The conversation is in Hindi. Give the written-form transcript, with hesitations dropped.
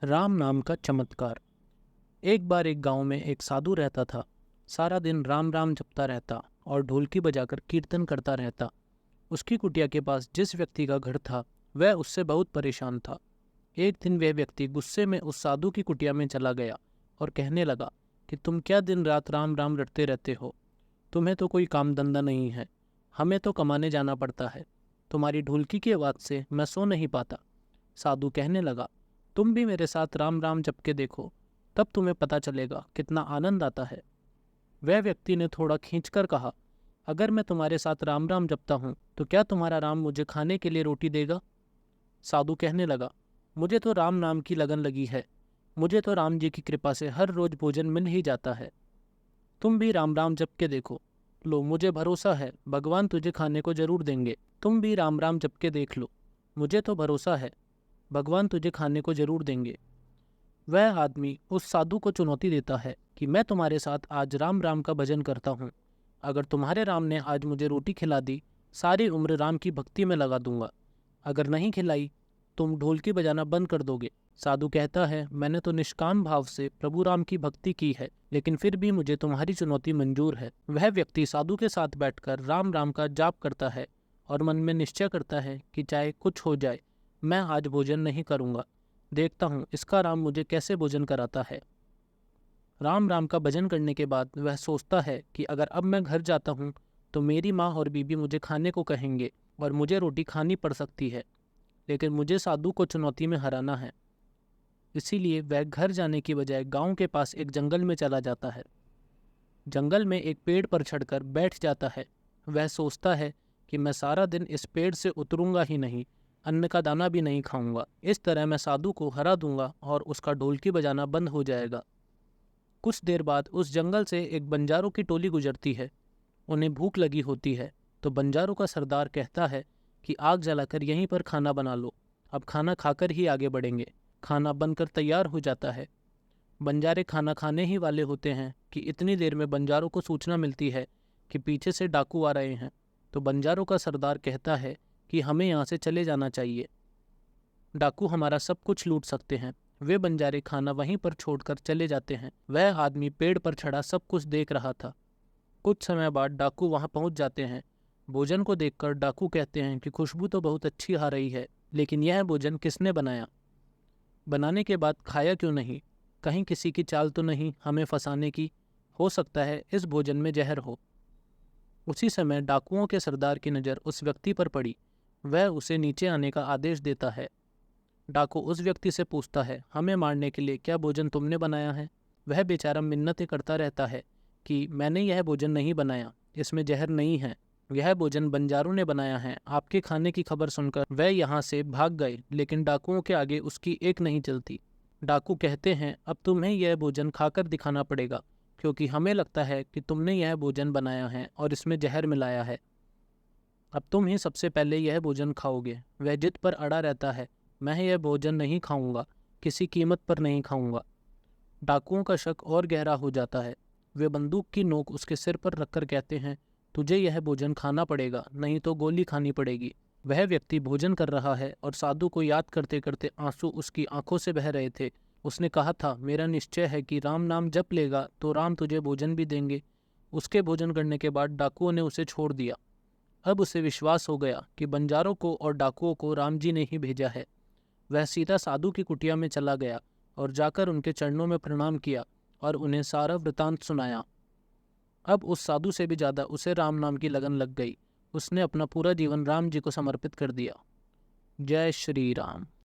राम नाम का चमत्कार। एक बार एक गांव में एक साधु रहता था। सारा दिन राम राम जपता रहता और ढोलकी बजाकर कीर्तन करता रहता। उसकी कुटिया के पास जिस व्यक्ति का घर था वह उससे बहुत परेशान था। एक दिन वह व्यक्ति गुस्से में उस साधु की कुटिया में चला गया और कहने लगा कि तुम क्या दिन रात राम राम रटते रहते हो। तुम्हें तो कोई काम धंधा नहीं है। हमें तो कमाने जाना पड़ता है। तुम्हारी ढोलकी की आवाज़ से मैं सो नहीं पाता। साधु कहने लगा, तुम भी मेरे साथ राम राम जप के देखो, तब तुम्हें पता चलेगा कितना आनंद आता है। वह व्यक्ति ने थोड़ा खींचकर कहा, अगर मैं तुम्हारे साथ राम राम जपता हूँ तो क्या तुम्हारा राम मुझे खाने के लिए रोटी देगा? साधु कहने लगा, मुझे तो राम नाम की लगन लगी है। मुझे तो राम जी की कृपा से हर रोज भोजन मिल ही जाता है। तुम भी राम राम जप के देखो। लो, मुझे भरोसा है भगवान तुझे खाने को जरूर देंगे। तुम भी राम राम जप के देख लो। मुझे तो भरोसा है भगवान तुझे खाने को जरूर देंगे। वह आदमी उस साधु को चुनौती देता है कि मैं तुम्हारे साथ आज राम राम का भजन करता हूँ। अगर तुम्हारे राम ने आज मुझे रोटी खिला दी, सारी उम्र राम की भक्ति में लगा दूंगा। अगर नहीं खिलाई, तुम ढोलकी बजाना बंद कर दोगे। साधु कहता है, मैंने तो निष्काम भाव से प्रभु राम की भक्ति की है, लेकिन फिर भी मुझे तुम्हारी चुनौती मंजूर है। वह व्यक्ति साधु के साथ बैठकर राम राम का जाप करता है और मन में निश्चय करता है कि चाहे कुछ हो जाए, मैं आज भोजन नहीं करूंगा। देखता हूँ इसका राम मुझे कैसे भोजन कराता है। राम राम का भजन करने के बाद वह सोचता है कि अगर अब मैं घर जाता हूँ तो मेरी माँ और बीबी मुझे खाने को कहेंगे और मुझे रोटी खानी पड़ सकती है, लेकिन मुझे साधु को चुनौती में हराना है। इसीलिए वह घर जाने की बजाय गांव के पास एक जंगल में चला जाता है। जंगल में एक पेड़ पर चढ़कर बैठ जाता है। वह सोचता है कि मैं सारा दिन इस पेड़ से उतरूंगा ही नहीं, अन्न का दाना भी नहीं खाऊंगा। इस तरह मैं साधु को हरा दूंगा और उसका ढोलकी बजाना बंद हो जाएगा। कुछ देर बाद उस जंगल से एक बंजारों की टोली गुजरती है। उन्हें भूख लगी होती है, तो बंजारों का सरदार कहता है कि आग जलाकर यहीं पर खाना बना लो। अब खाना खाकर ही आगे बढ़ेंगे। खाना बनकर तैयार हो जाता है। बंजारे खाना खाने ही वाले होते हैं कि इतनी देर में बंजारों को सूचना मिलती है कि पीछे से डाकू आ रहे हैं। तो बंजारों का सरदार कहता है कि हमें यहाँ से चले जाना चाहिए। डाकू हमारा सब कुछ लूट सकते हैं। वे बंजारे खाना वहीं पर छोड़कर चले जाते हैं। वह आदमी पेड़ पर चढ़ा सब कुछ देख रहा था। कुछ समय बाद डाकू वहां पहुंच जाते हैं। भोजन को देखकर डाकू कहते हैं कि खुशबू तो बहुत अच्छी आ रही है, लेकिन यह भोजन किसने बनाया? बनाने के बाद खाया क्यों नहीं? कहीं किसी की चाल तो नहीं हमें फंसाने की? हो सकता है इस भोजन में जहर हो। उसी समय डाकुओं के सरदार की नज़र उस व्यक्ति पर पड़ी। वह उसे नीचे आने का आदेश देता है। डाकू उस व्यक्ति से पूछता है, हमें मारने के लिए क्या भोजन तुमने बनाया है? वह बेचारा मिन्नतें करता रहता है कि मैंने यह भोजन नहीं बनाया, इसमें जहर नहीं है, यह भोजन बंजारों ने बनाया है। आपके खाने की खबर सुनकर वह यहाँ से भाग गए, लेकिन डाकुओं के आगे उसकी एक नहीं चलती। डाकू कहते हैं, अब तुम्हें यह भोजन खाकर दिखाना पड़ेगा, क्योंकि हमें लगता है कि तुमने यह भोजन बनाया है और इसमें जहर मिलाया है। अब तुम ही सबसे पहले यह भोजन खाओगे। वह जिद पर अड़ा रहता है, मैं यह भोजन नहीं खाऊंगा, किसी कीमत पर नहीं खाऊंगा। डाकुओं का शक और गहरा हो जाता है। वे बंदूक की नोक उसके सिर पर रखकर कहते हैं, तुझे यह भोजन खाना पड़ेगा, नहीं तो गोली खानी पड़ेगी। वह व्यक्ति भोजन कर रहा है और साधु को याद करते करते आंसू उसकी आंखों से बह रहे थे। उसने कहा था, मेरा निश्चय है कि राम नाम जप लेगा तो राम तुझे भोजन भी देंगे। उसके भोजन करने के बाद डाकुओं ने उसे छोड़ दिया। अब उसे विश्वास हो गया कि बंजारों को और डाकुओं को राम जी ने ही भेजा है। वह सीधा साधु की कुटिया में चला गया और जाकर उनके चरणों में प्रणाम किया और उन्हें सारा वृतांत सुनाया। अब उस साधु से भी ज्यादा उसे राम नाम की लगन लग गई। उसने अपना पूरा जीवन राम जी को समर्पित कर दिया। जय श्री राम।